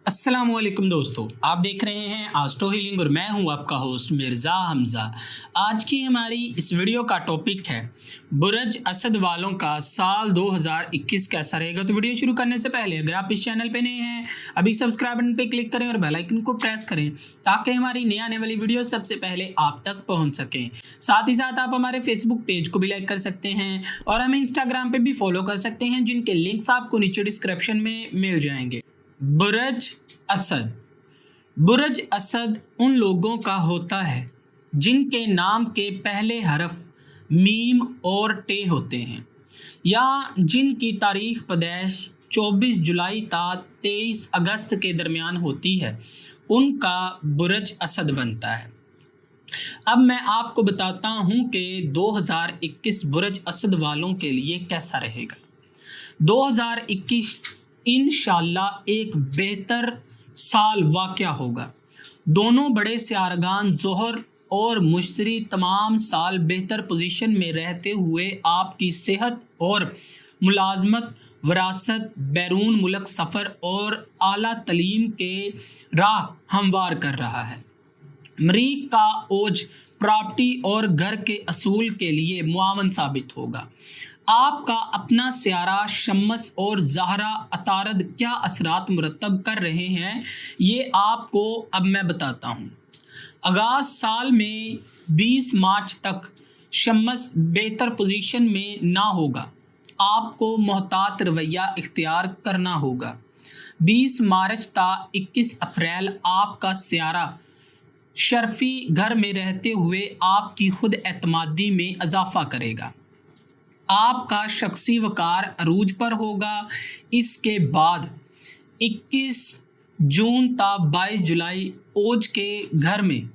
अस्सलाम वालेकुम दोस्तों, आप देख रहे हैं आस्ट्रो हीलिंग और मैं हूं आपका होस्ट मिर्ज़ा हमज़ा। आज की हमारी इस वीडियो का टॉपिक है बुरज असद वालों का साल 2021 कैसा रहेगा। तो वीडियो शुरू करने से पहले अगर आप इस चैनल पे नए हैं अभी सब्सक्राइब बटन पे क्लिक करें और बेल आइकन को प्रेस करें ताकि हमारी नई आने वाली वीडियो सबसे पहले आप तक पहुँच सकें। साथ ही साथ आप हमारे फेसबुक पेज को भी लाइक कर सकते हैं और हमें इंस्टाग्राम पर भी फॉलो कर सकते हैं, जिनके लिंक्स आपको नीचे डिस्क्रिप्शन में मिल जाएंगे। बुरज असद। बुरज असद उन लोगों का होता है जिनके नाम के पहले हरफ मीम और टे होते हैं या जिनकी तारीख पैदैश 24 जुलाई ता 23 अगस्त के दरमियान होती है, उनका बुरज असद बनता है। अब मैं आपको बताता हूं कि 2021 बुरज असद वालों के लिए कैसा रहेगा। 2021 इंशाल्लाह एक बेहतर साल वाक़या होगा। दोनों बड़े सियारगान ज़ोहर और मुश्तरी तमाम साल बेहतर पोजीशन में रहते हुए आपकी सेहत और मुलाजमत, वरासत, बैरून मुल्क सफ़र और आला तलीम के राह हमवार कर रहा है। मरीख का ओज प्रॉपर्टी और घर के असूल के लिए मुआवन साबित होगा। आपका अपना सियारा शम्स और ज़हरा अतारद क्या असरात मुरतब कर रहे हैं, ये आपको अब मैं बताता हूँ। आगाज़ साल में 20 मार्च तक शम्स बेहतर पोजीशन में ना होगा। आपको मोहतात रवैया इख्तियार करना होगा। 20 मार्च ता 21 अप्रैल आपका सियारा शर्फी घर में रहते हुए आपकी खुद एतमादी में इजाफ़ा करेगा। आपका शख्सी वकार अरूज पर होगा। इसके बाद 21 जून ता 22 जुलाई ओज के घर में,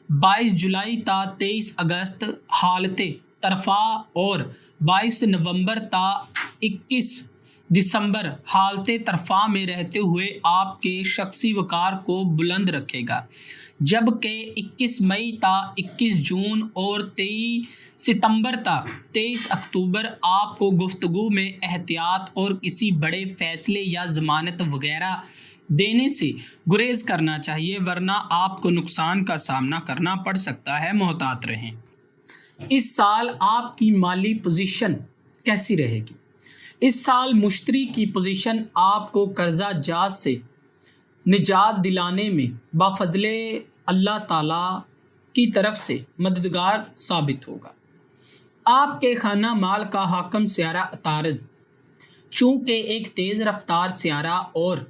22 जुलाई ता 23 अगस्त हालते तरफा और 22 नवंबर ता 21 दिसंबर हालते तरफा में रहते हुए आपके शख्सी वकार को बुलंद रखेगा, जबकि 21 मई ता 21 जून और 23 सितंबर ता 23 अक्टूबर आपको गुफ्तगू में एहतियात और किसी बड़े फैसले या ज़मानत वगैरह देने से गुरेज करना चाहिए, वरना आपको नुकसान का सामना करना पड़ सकता है। मोहतात रहें। इस साल आपकी माली पोजीशन कैसी रहेगी। इस साल मुश्तरी की पोजीशन आपको कर्जा जात से निजात दिलाने में बाफजले अल्लाह ताला की तरफ से मददगार साबित होगा। आपके खाना माल का हाकम सियारा अतारद चूँकि एक तेज़ रफ्तार सियारा और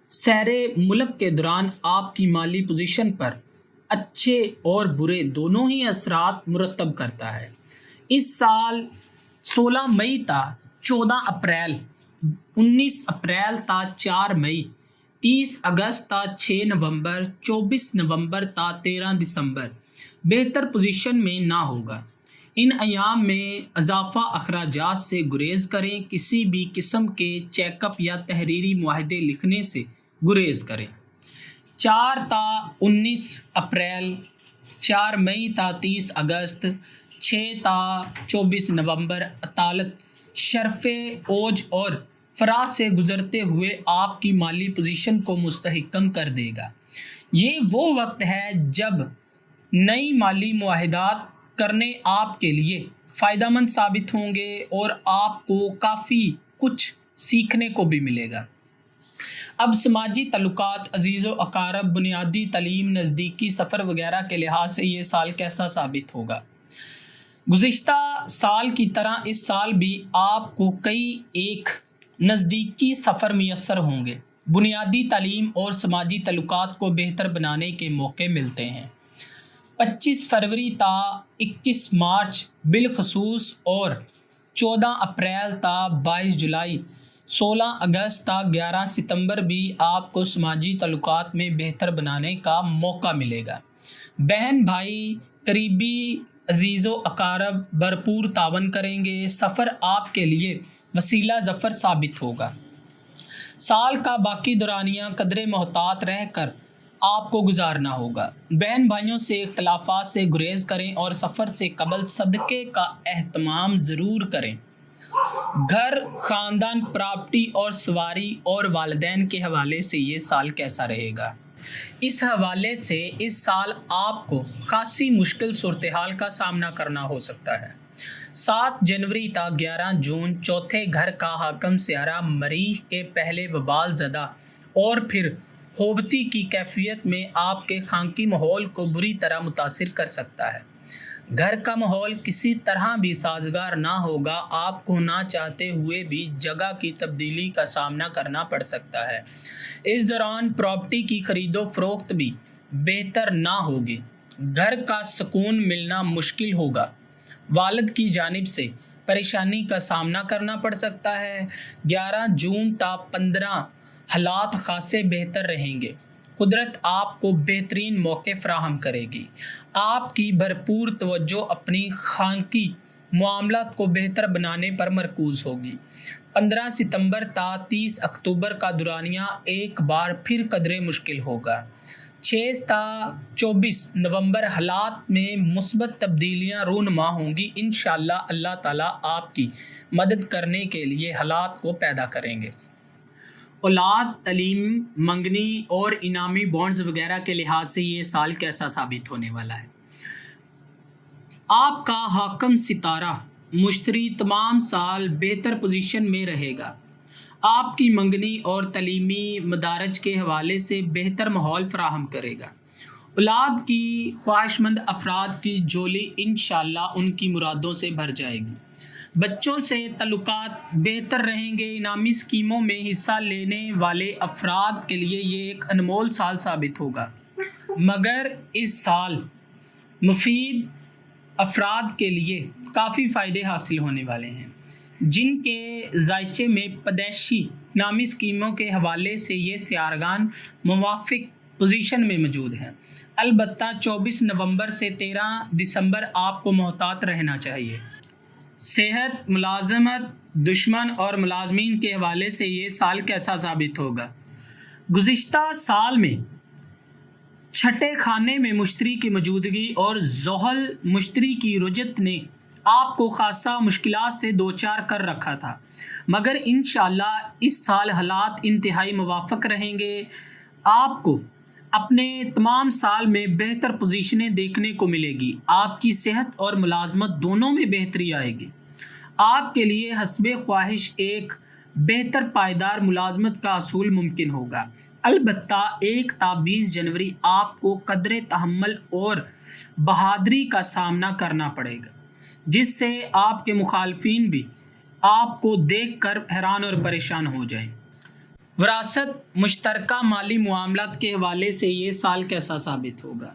सैरे मुल्क के दौरान आपकी माली पोजीशन पर अच्छे और बुरे दोनों ही असरात मुरतब करता है। इस साल 16 मई ता 14 अप्रैल, 19 अप्रैल ता 4 मई, 30 अगस्त ता 6 नवंबर, 24 नवंबर ता 13 दिसंबर बेहतर पोजीशन में ना होगा। इन अयाम में इजाफा अखराजात से गुरेज करें। किसी भी किस्म के चेकअप या तहरीरी मुआहदे लिखने से गुरेज करें। 4 ता 19 अप्रैल, 4 मई ता 30 अगस्त, 6 ता 24 नवंबर अतालत शर्फ़े ओज और फरा से गुज़रते हुए आपकी माली पोजीशन को मुस्तहिकम कर देगा। ये वो वक्त है जब नई माली मुआहदात करने आपके लिए फ़ायदेमंद साबित होंगे और आपको काफ़ी कुछ सीखने को भी मिलेगा। अब समाजी तल्लुकात, अजीज़ो अकारब, बुनियादी तलीम, नज़दीकी सफ़र वगैरह के लिहाज से ये साल कैसा साबित होगा। गुज़िश्ता साल की तरह इस साल भी आपको कई एक नज़दीकी सफ़र मुयस्सर होंगे। बुनियादी तालीम और समाजी तल्लुकात को बेहतर बनाने के मौके मिलते हैं। 25 फरवरी ता 21 मार्च बिलखसूस और 14 अप्रैल ता 22 जुलाई, 16 अगस्त ता 11 सितंबर भी आपको समाजी तल्लुकात में बेहतर बनाने का मौका मिलेगा। बहन भाई, करीबी अजीज़ो अकारब भरपूर तावन करेंगे। सफ़र आपके लिए वसीला ज़फ़र साबित होगा। साल का बाकी दौरानिया कदरे मोहतात रह कर आपको गुजारना होगा। बहन भाइयों से इख्तलाफात से गुरेज करें और सफ़र से कबल सदक़े का एहतमाम ज़रूर करें। گھر، خاندان، پراپرٹی اور سواری اور والدین کے حوالے سے یہ سال کیسا رہے گا؟ اس حوالے سے اس سال آپ کو خاصی مشکل صورتحال کا سامنا کرنا ہو سکتا ہے۔ 7 جنوری تا 11 جون چوتھے گھر کا حاکم سیارہ مریخ کے پہلے وبال زدہ اور پھر ہوبتی کی کیفیت میں آپ کے خانقی ماحول کو بری طرح متاثر کر سکتا ہے۔ گھر کا ماحول کسی طرح بھی سازگار نہ ہوگا، آپ کو نہ چاہتے ہوئے بھی جگہ کی تبدیلی کا سامنا کرنا پڑ سکتا ہے۔ اس دوران پراپرٹی کی خرید و فروخت بھی بہتر نہ ہوگی، گھر کا سکون ملنا مشکل ہوگا، والد کی جانب سے پریشانی کا سامنا کرنا پڑ سکتا ہے۔ 11 جون تا 15 حالات خاصے بہتر رہیں گے، قدرت آپ کو بہترین موقع فراہم کرے گی، آپ کی بھرپور توجہ اپنی خانقی معاملات کو بہتر بنانے پر مرکوز ہوگی۔ 15 ستمبر تا 30 اکتوبر کا دورانیہ ایک بار پھر قدرے مشکل ہوگا۔ 6 تا 24 نومبر حالات میں مثبت تبدیلیاں رونما ہوں گی، انشاءاللہ اللہ تعالیٰ آپ کی مدد کرنے کے لیے حالات کو پیدا کریں گے۔ اولاد، تعلیم، منگنی اور انعامی بانڈز وغیرہ کے لحاظ سے یہ سال کیسا ثابت ہونے والا ہے؟ آپ کا حاکم ستارہ مشتری تمام سال بہتر پوزیشن میں رہے گا، آپ کی منگنی اور تعلیمی مدارج کے حوالے سے بہتر ماحول فراہم کرے گا۔ اولاد کی خواہش مند افراد کی جھولی انشاءاللہ ان کی مرادوں سے بھر جائے گی، بچوں سے تعلقات بہتر رہیں گے۔ انعامی اسکیموں میں حصہ لینے والے افراد کے لیے یہ ایک انمول سال ثابت ہوگا، مگر اس سال مفید افراد کے لیے کافی فائدے حاصل ہونے والے ہیں، جن کے ذائچے میں پیدائشی انعامی اسکیموں کے حوالے سے یہ سیارگان موافق پوزیشن میں موجود ہیں۔ البتہ 24 نومبر سے 13 دسمبر آپ کو محتاط رہنا چاہیے۔ صحت، ملازمت، دشمن اور ملازمین کے حوالے سے یہ سال کیسا ثابت ہوگا؟ گزشتہ سال میں چھٹے خانے میں مشتری کی موجودگی اور زحل مشتری کی رجت نے آپ کو خاصا مشکلات سے دوچار کر رکھا تھا، مگر انشاءاللہ اس سال حالات انتہائی موافق رہیں گے۔ آپ کو اپنے تمام سال میں بہتر پوزیشنیں دیکھنے کو ملے گی، آپ کی صحت اور ملازمت دونوں میں بہتری آئے گی، آپ کے لیے حسب خواہش ایک بہتر پائیدار ملازمت کا حصول ممکن ہوگا۔ البتہ 1 تا 20 جنوری آپ کو قدر تحمل اور بہادری کا سامنا کرنا پڑے گا، جس سے آپ کے مخالفین بھی آپ کو دیکھ کر حیران اور پریشان ہو جائیں۔ وراثت، مشترکہ مالی معاملات کے حوالے سے یہ سال کیسا ثابت ہوگا؟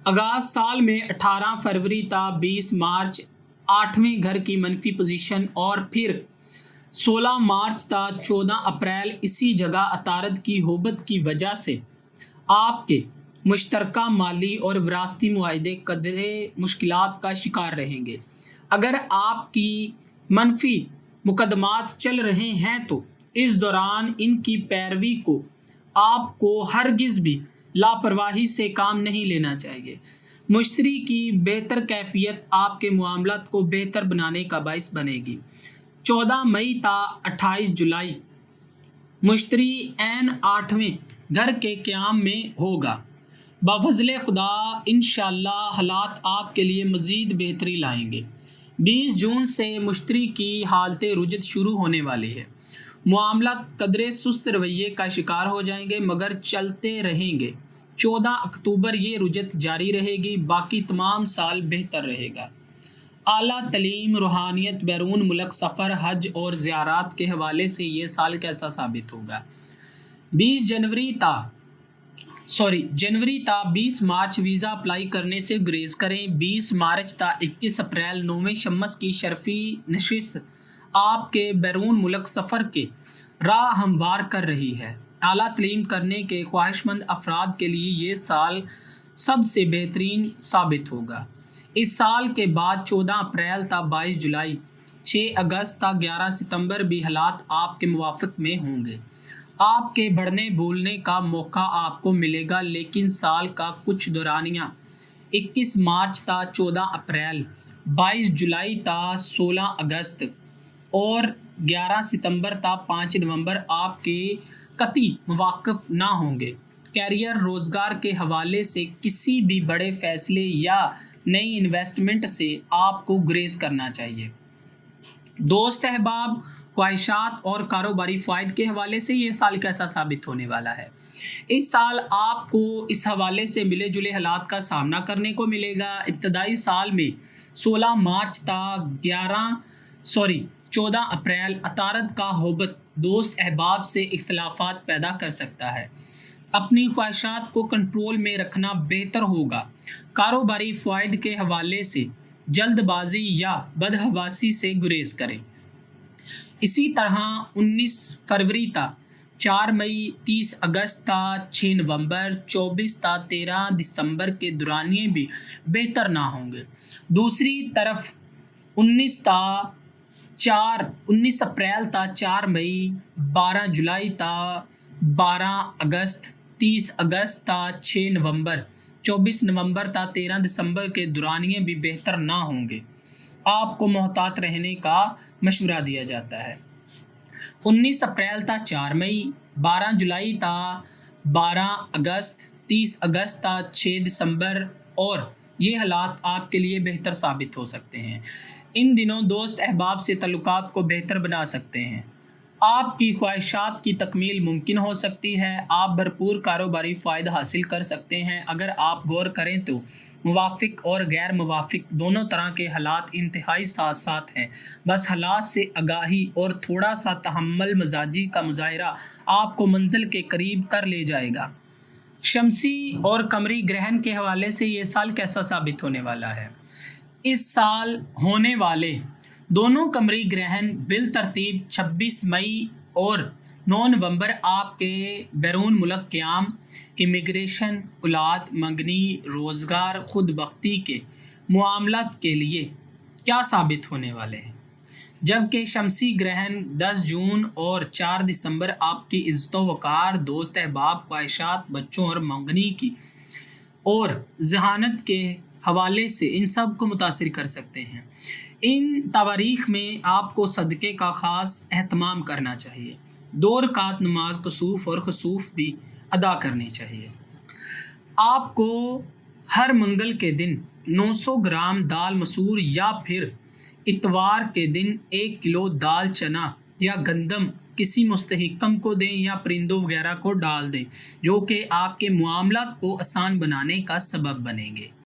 آغاز سال میں 18 فروری تا 20 مارچ 8ویں گھر کی منفی پوزیشن اور پھر 16 مارچ تا 14 اپریل اسی جگہ عطارد کی ہوبت کی وجہ سے آپ کے مشترکہ مالی اور وراثتی معاہدے قدرے مشکلات کا شکار رہیں گے۔ اگر آپ کی منفی مقدمات چل رہے ہیں تو اس دوران ان کی پیروی کو آپ کو ہرگز بھی لاپرواہی سے کام نہیں لینا چاہیے۔ مشتری کی بہتر کیفیت آپ کے معاملات کو بہتر بنانے کا باعث بنے گی۔ 14 مئی تا 28 جولائی مشتری عین 8ویں گھر کے قیام میں ہوگا، بفضل خدا انشاءاللہ حالات آپ کے لیے مزید بہتری لائیں گے۔ 20 جون سے مشتری کی حالت رجت شروع ہونے والی ہے، معاملات قدرے سست رویے کا شکار ہو جائیں گے مگر چلتے رہیں گے۔ 14 اکتوبر یہ رجت جاری رہے گی، باقی تمام سال بہتر رہے گا۔ اعلیٰ تعلیم، روحانیت، بیرون ملک سفر، حج اور زیارات کے حوالے سے یہ سال کیسا ثابت ہوگا؟ جنوری تا 20 مارچ ویزا اپلائی کرنے سے گریز کریں۔ 20 مارچ تا 21 اپریل 9ویں شمس کی شرفی نشست آپ کے بیرون ملک سفر کے راہ ہموار کر رہی ہے۔ اعلیٰ تعلیم کرنے کے خواہش مند افراد کے لیے یہ سال سب سے بہترین ثابت ہوگا۔ اس سال کے بعد 14 اپریل تا 22 جولائی، 6 اگست تا 11 ستمبر بھی حالات آپ کے موافق میں ہوں گے۔ آپ کے بڑھنے بھولنے کا موقع آپ کو ملے گا، لیکن سال کا کچھ دورانیہ 21 مارچ تا 14 اپریل، 22 جولائی تا 16 اگست اور 11 सितंबर تا 5 नवंबर आपके कतई मवाक़िफ़ ना होंगे। कैरियर रोज़गार के हवाले से किसी भी बड़े फैसले या नई इन्वेस्टमेंट से आपको गुरेज करना चाहिए। दोस्त अहबाब, ख्वाहिशात और कारोबारी फ़ायदे के हवाले से ये साल कैसा साबित होने वाला है। इस साल आपको इस हवाले से मिले जुले हालात का सामना करने को मिलेगा। इब्तदाई साल में 16 मार्च ता 14 अप्रैल अतारद का होबत दोस्त अहबाब से इख्तलाफात पैदा कर सकता है। अपनी ख्वाहिशात को कंट्रोल में रखना बेहतर होगा। कारोबारी फ़ायदे के हवाले से जल्दबाजी या बदहवासी से गुरेज करें। इसी तरह 19 फरवरी ता 4 मई, 30 अगस्त ता 6 नवंबर, 24 ता 13 दिसंबर के दौरानिए भी बेहतर ना होंगे। दूसरी तरफ 19 अप्रैल ता 4 मई, 12 जुलाई ता 12 अगस्त, 30 अगस्त ता 6 नवंबर, 24 नवंबर ता 13 दिसंबर के दौरानिए भी बेहतर ना होंगे। आपको मोहतात रहने का मशवरा दिया जाता है। 19 अप्रैल ता 4 मई, 12 जुलाई ता 12 अगस्त, 30 अगस्त ता 6 दिसंबर और ये हालात आपके लिए बेहतर साबित हो सकते हैं। इन दिनों दोस्त अहबाब से तल्लुकात को बेहतर बना सकते हैं। आपकी ख्वाहिशात की तकमील मुमकिन हो सकती है। आप भरपूर कारोबारी फ़ायदा हासिल कर सकते हैं। अगर आप गौर करें तो मुवाफ़िक और गैर मुवाफ़िक दोनों तरह के हालात इंतहाई साथ साथ हैं। बस हालात से आगाही और थोड़ा सा तहम्मुल मजाजी का मुजाहिरा आपको मंजिल के करीब कर ले जाएगा। शमसी और कमरी ग्रहण के हवाले से ये साल कैसा साबित होने वाला है। इस साल होने वाले दोनों कमरी ग्रहण बिल तरतीब 26 मई और 9 नवंबर आपके बैरून मुल्क क़याम, इमिग्रेशन, औलाद मंगनी, रोज़गार, खुद बख्ती के मामलात के लिए क्या साबित होने वाले हैं। जबकि शमसी ग्रहण 10 जून और 4 दिसंबर आपकी इज़्ज़त वक़ार, दोस्त अहबाब, ख्वाहिशात, बच्चों और मंगनी की और ज़हानत के हवाले से इन सब को मुतासिर कर सकते हैं। इन तवारीख़ में आपको सदक़े का ख़ास एहतमाम करना चाहिए। 2 रकात नमाज कुसूफ़ और खसूफ़ भी अदा करनी चाहिए। आपको हर मंगल के दिन 900 ग्राम दाल मसूर या फिर इतवार के दिन 1 किलो दाल चना या गंदम किसी मुस्तहिकम को दें या परिंदों वगैरह को डाल दें, जो कि आपके मामलात को आसान बनाने का सबब बनेंगे।